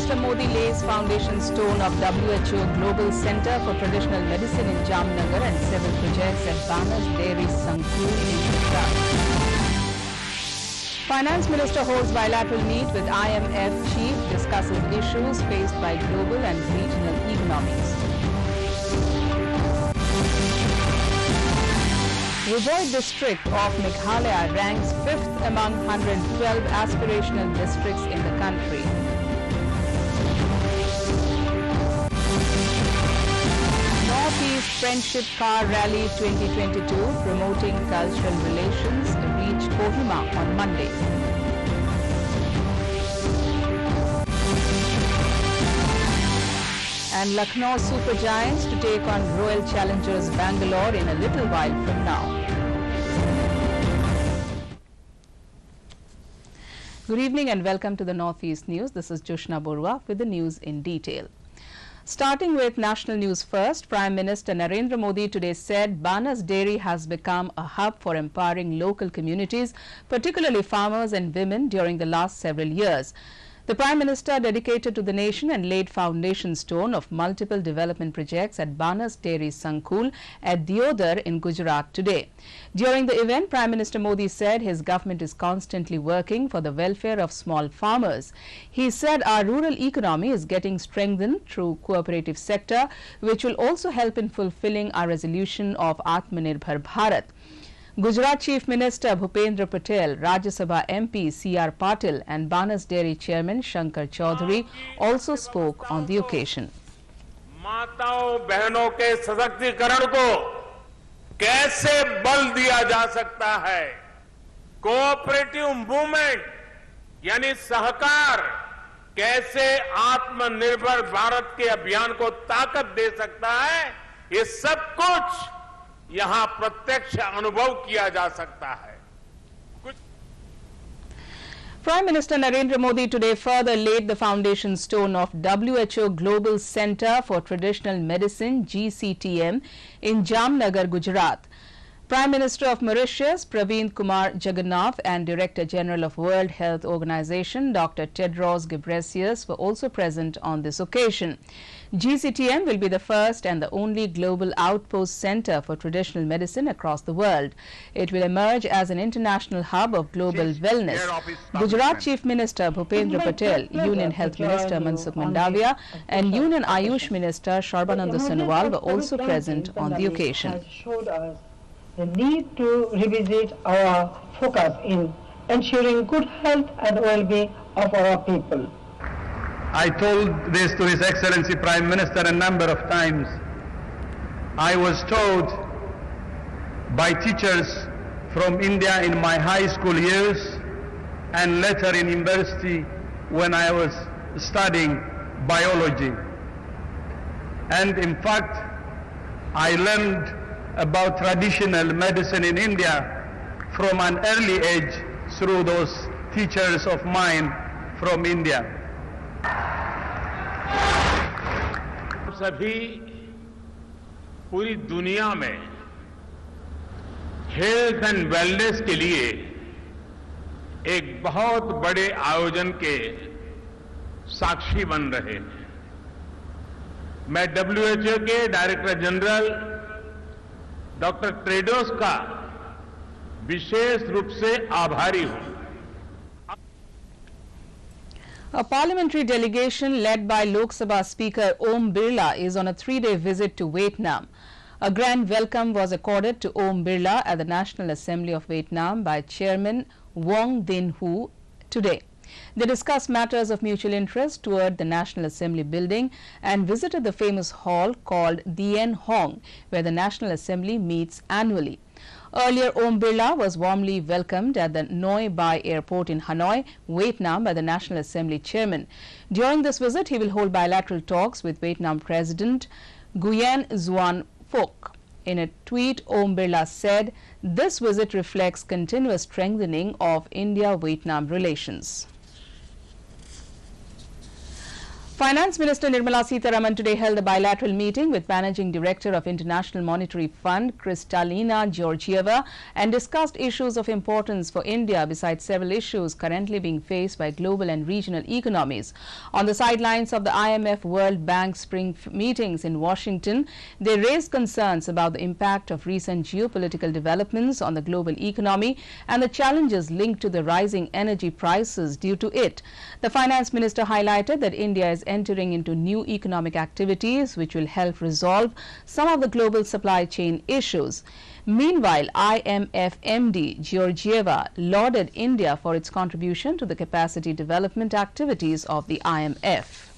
Minister Modi lays foundation stone of WHO Global Center for Traditional Medicine in Jamnagar and several projects at Banas Dairy Sankuul in Gujarat. Finance Minister holds bilateral meet with IMF chief, discusses issues faced by global and regional economies. Revoi district of Meghalaya ranks 5th among 112 aspirational districts in the country. Northeast Friendship Car Rally 2022 promoting cultural relations reach Kohima on Monday. And Lucknow Super Giants to take on Royal Challengers Bangalore in a little while from now. Good evening and welcome to the Northeast News. This is Joshna Borua with the news in detail. Starting with national news first, Prime Minister Narendra Modi today said Banas Dairy has become a hub for empowering local communities, particularly farmers and women, during the last several years. The Prime Minister dedicated to the nation and laid foundation stone of multiple development projects at Banas Dairy Sankuul at Diodar in Gujarat today. During the event, Prime Minister Modi said his government is constantly working for the welfare of small farmers. He said our rural economy is getting strengthened through cooperative sector, which will also help in fulfilling our resolution of Atmanirbhar Bharat. Gujarat Chief Minister Bhupendra Patel, Rajya Sabha MP C.R. Patil and Banas Dairy Chairman Shankar Chaudhary also spoke on the occasion. माताओं बहनों के सशक्तिकरण को कैसे बल दिया जा सकता है, कोऑपरेटिव मूवमेंट यानी सहकार कैसे आत्मनिर्भर भारत के अभियान को ताकत दे सकता है, ये सब कुछ यहां प्रत्यक्ष अनुभव किया जा सकता है. Prime Minister Narendra Modi today further laid the foundation stone of WHO Global Center for Traditional Medicine GCTM in Jamnagar, Gujarat. Prime Minister of Mauritius Praveen Kumar Jagannath and Director General of World Health Organization Dr. Tedros Ghebreyesus were also present on this occasion. GCTM will be the first and the only global outpost center for traditional medicine across the world. It will emerge as an international hub of global wellness. Gujarat Chief Minister Bhupendra Patel, Union Health Minister Mansukh Mandavia and Union Ayush Minister Sarbananda Sonowal were also present on the occasion. The need to revisit our focus in ensuring good health and well-being of our people. I told this to His Excellency Prime Minister a number of times. I was told by teachers from India in my high school years and later in university when I was studying biology. And in fact, I learned about traditional medicine in India from an early age through those teachers of mine from India. सभी पूरी दुनिया में health and wellness के लिए एक बहुत बड़े आयोजन के साक्षी बन रहे हैं. मैं WHO के डायरेक्टर जनरल डॉक्टर टेड्रोस का विशेष रूप से आभारी हूं. A parliamentary delegation led by Lok Sabha Speaker Om Birla is on a 3-day visit to Vietnam. A grand welcome was accorded to Om Birla at the National Assembly of Vietnam by Chairman Nguyen Dinh Hue today. They discussed matters of mutual interest toward the National Assembly building and visited the famous hall called Dien Hong, where the National Assembly meets annually. Earlier, Om Birla was warmly welcomed at the Noi Bai Airport in Hanoi, Vietnam by the National Assembly chairman. During this visit, he will hold bilateral talks with Vietnam President Nguyen Xuan Phuc. In a tweet, Om Birla said, "This visit reflects continuous strengthening of India-Vietnam relations." Finance Minister Nirmala Sitharaman today held a bilateral meeting with Managing Director of International Monetary Fund, Kristalina Georgieva, and discussed issues of importance for India besides several issues currently being faced by global and regional economies. On the sidelines of the IMF World Bank spring meetings in Washington, they raised concerns about the impact of recent geopolitical developments on the global economy and the challenges linked to the rising energy prices due to it. The Finance Minister highlighted that India is entering into new economic activities which will help resolve some of the global supply chain issues. Meanwhile, IMF MD Georgieva lauded India for its contribution to the capacity development activities of the IMF.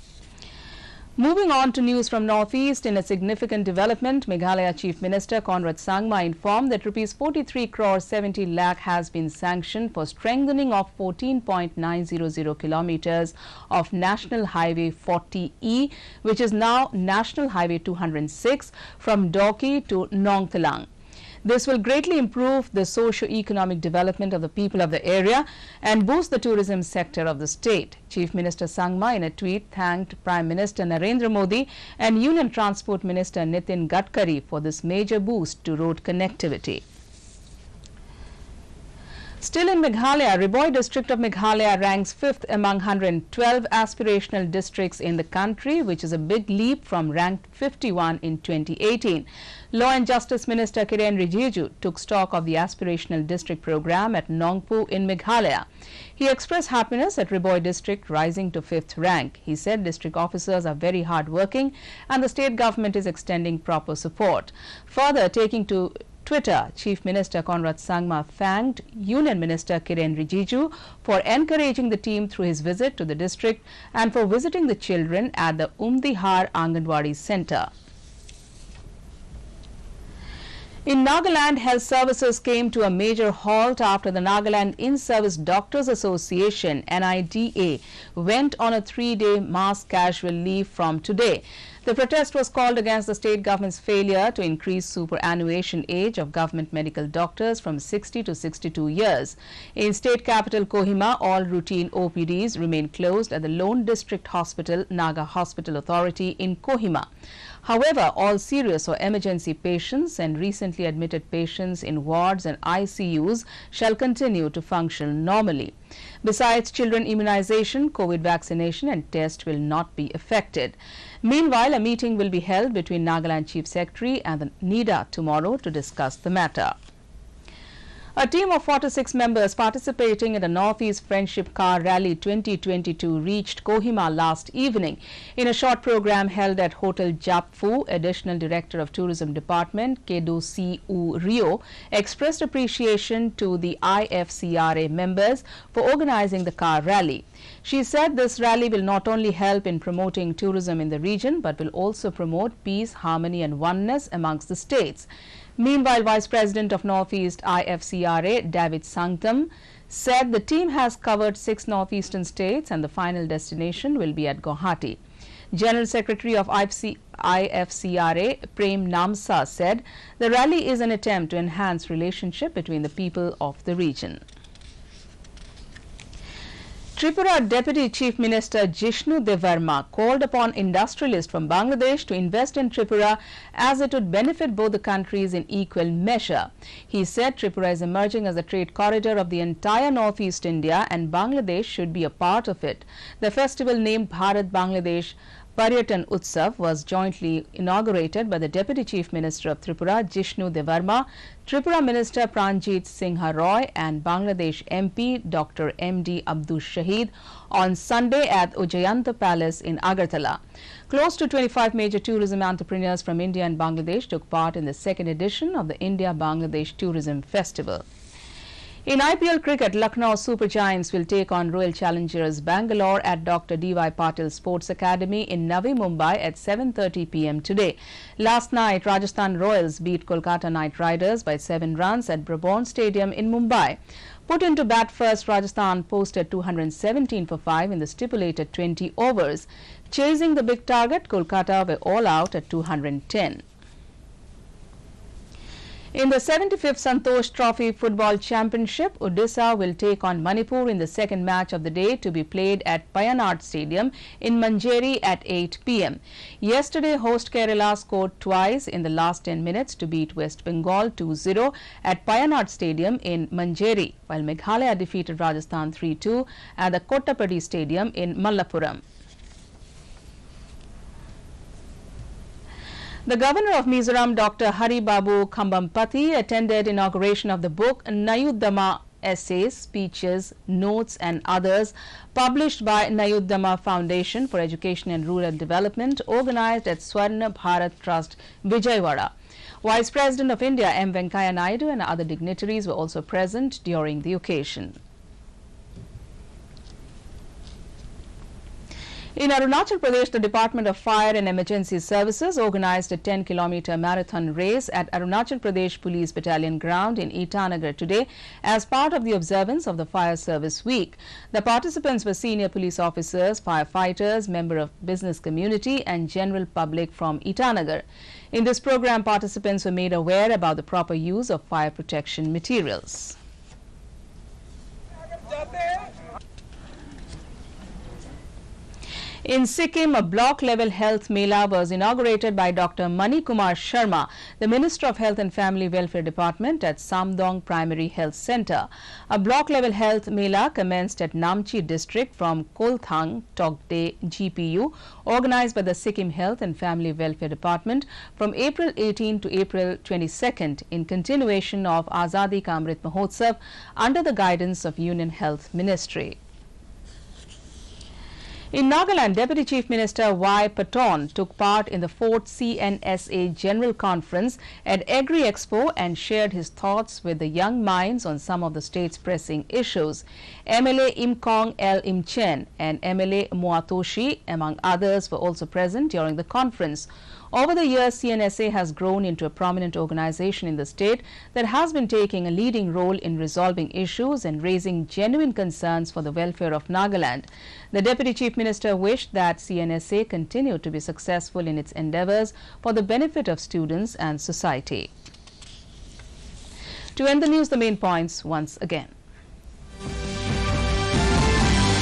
Moving on to news from Northeast, in a significant development, Meghalaya Chief Minister Conrad Sangma informed that Rs 43 crore 70 lakh has been sanctioned for strengthening of 14.900 kilometers of National Highway 40E, which is now National Highway 206 from Dauki to Nongtalang. This will greatly improve the socio-economic development of the people of the area and boost the tourism sector of the state. Chief Minister Sangma in a tweet thanked Prime Minister Narendra Modi and Union Transport Minister Nitin Gadkari for this major boost to road connectivity. Still in Meghalaya, Riboi district of Meghalaya ranks 5th among 112 aspirational districts in the country, which is a big leap from ranked 51 in 2018. Law and Justice Minister Kiren Rijiju took stock of the aspirational district program at Nongpu in Meghalaya. He expressed happiness at Riboi district rising to 5th rank. He said district officers are very hard-working and the state government is extending proper support. Further, taking to Twitter, Chief Minister Conrad Sangma thanked Union Minister Kiren Rijiju for encouraging the team through his visit to the district and for visiting the children at the Umdihar Anganwadi Centre. In Nagaland, health services came to a major halt after the Nagaland In-Service Doctors Association (NIDA) went on a 3-day mass casual leave from today. The protest was called against the state government's failure to increase superannuation age of government medical doctors from 60 to 62 years. In state capital Kohima, all routine OPDs remain closed at the Lone District Hospital, Naga Hospital Authority in Kohima. However, all serious or emergency patients and recently admitted patients in wards and ICUs shall continue to function normally. Besides children immunization, COVID vaccination and test will not be affected. Meanwhile, a meeting will be held between Nagaland Chief Secretary and the NIDA tomorrow to discuss the matter. A team of 46 members participating in the Northeast Friendship Car Rally 2022 reached Kohima last evening. In a short program held at Hotel Japfu, Additional Director of Tourism Department Kedo C.U. Rio expressed appreciation to the IFCRA members for organizing the car rally. She said this rally will not only help in promoting tourism in the region but will also promote peace, harmony and oneness amongst the states. Meanwhile, Vice President of Northeast IFCRA, David Sanktam, said the team has covered 6 northeastern states and the final destination will be at Guwahati. General Secretary of IFCRA, Prem Namsa, said the rally is an attempt to enhance relationship between the people of the region. Tripura Deputy Chief Minister Jishnu Devarma called upon industrialists from Bangladesh to invest in Tripura as it would benefit both the countries in equal measure. He said Tripura is emerging as a trade corridor of the entire Northeast India and Bangladesh should be a part of it. The festival named Bharat Bangladesh Paryatan Utsav was jointly inaugurated by the Deputy Chief Minister of Tripura, Jishnu Devarma, Tripura Minister Pranjit Singha Roy and Bangladesh MP Dr. M.D. Abdul Shahid on Sunday at Ujayanta Palace in Agartala. Close to 25 major tourism entrepreneurs from India and Bangladesh took part in the second edition of the India-Bangladesh Tourism Festival. In IPL cricket, Lucknow Super Giants will take on Royal Challengers Bangalore at Dr. D.Y. Patil Sports Academy in Navi Mumbai at 7:30 p.m. today. Last night, Rajasthan Royals beat Kolkata Knight Riders by 7 runs at Brabourne Stadium in Mumbai. Put into bat first, Rajasthan posted 217 for 5 in the stipulated 20 overs. Chasing the big target, Kolkata were all out at 210. In the 75th Santosh Trophy Football Championship, Odisha will take on Manipur in the second match of the day to be played at Payanad Stadium in Manjeri at 8 p.m. Yesterday, host Kerala scored twice in the last 10 minutes to beat West Bengal 2-0 at Payanad Stadium in Manjeri, while Meghalaya defeated Rajasthan 3-2 at the Kottapady Stadium in Malappuram. The Governor of Mizoram, Dr. Hari Babu Khambampati, attended inauguration of the book Nayuddhama Essays, Speeches, Notes and Others, published by Nayuddhama Foundation for Education and Rural Development, organized at Swarna Bharat Trust, Vijayawada. Vice President of India M. Venkaiah Naidu and other dignitaries were also present during the occasion. In Arunachal Pradesh, the Department of Fire and Emergency Services organized a 10-kilometer marathon race at Arunachal Pradesh Police Battalion ground in Itanagar today as part of the observance of the Fire Service Week. The participants were senior police officers, firefighters, members of business community and general public from Itanagar. In this program, participants were made aware about the proper use of fire protection materials. In Sikkim, a block-level health mela was inaugurated by Dr. Mani Kumar Sharma, the Minister of Health and Family Welfare Department at Samdong Primary Health Center. A block-level health mela commenced at Namchi district from Kolthang Tokde GPU, organized by the Sikkim Health and Family Welfare Department from April 18 to April 22nd in continuation of Azadi Ka Amrit Mahotsav under the guidance of Union Health Ministry. In Nagaland, Deputy Chief Minister Y. Paton took part in the 4th CNSA General Conference at Agri Expo and shared his thoughts with the young minds on some of the state's pressing issues. MLA Imkong L. Imchen and MLA Muatoshi, among others, were also present during the conference. Over the years, CNSA has grown into a prominent organization in the state that has been taking a leading role in resolving issues and raising genuine concerns for the welfare of Nagaland. The Deputy Chief Minister wished that CNSA continue to be successful in its endeavors for the benefit of students and society. To end the news, the main points once again.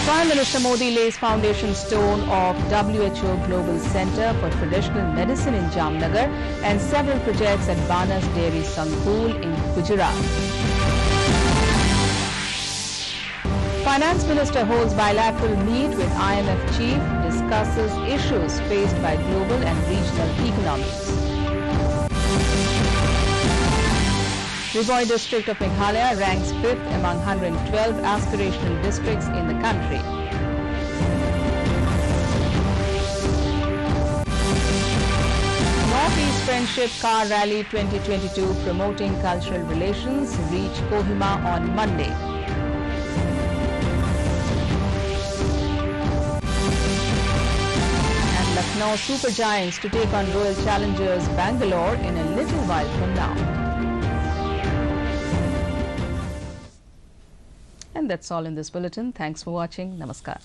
Prime Minister Modi lays foundation stone of WHO Global Center for Traditional Medicine in Jamnagar and several projects at Banas Dairy Sankuul in Gujarat. Finance Minister holds bilateral meet with IMF chief, discusses issues faced by global and regional economies. Riboi district of Meghalaya ranks 5th among 112 aspirational districts in the country. Northeast Friendship Car Rally 2022 promoting cultural relations reach Kohima on Monday. And Lucknow Super Giants to take on Royal Challengers Bangalore in a little while from now. And that's all in this bulletin. Thanks for watching. Namaskar.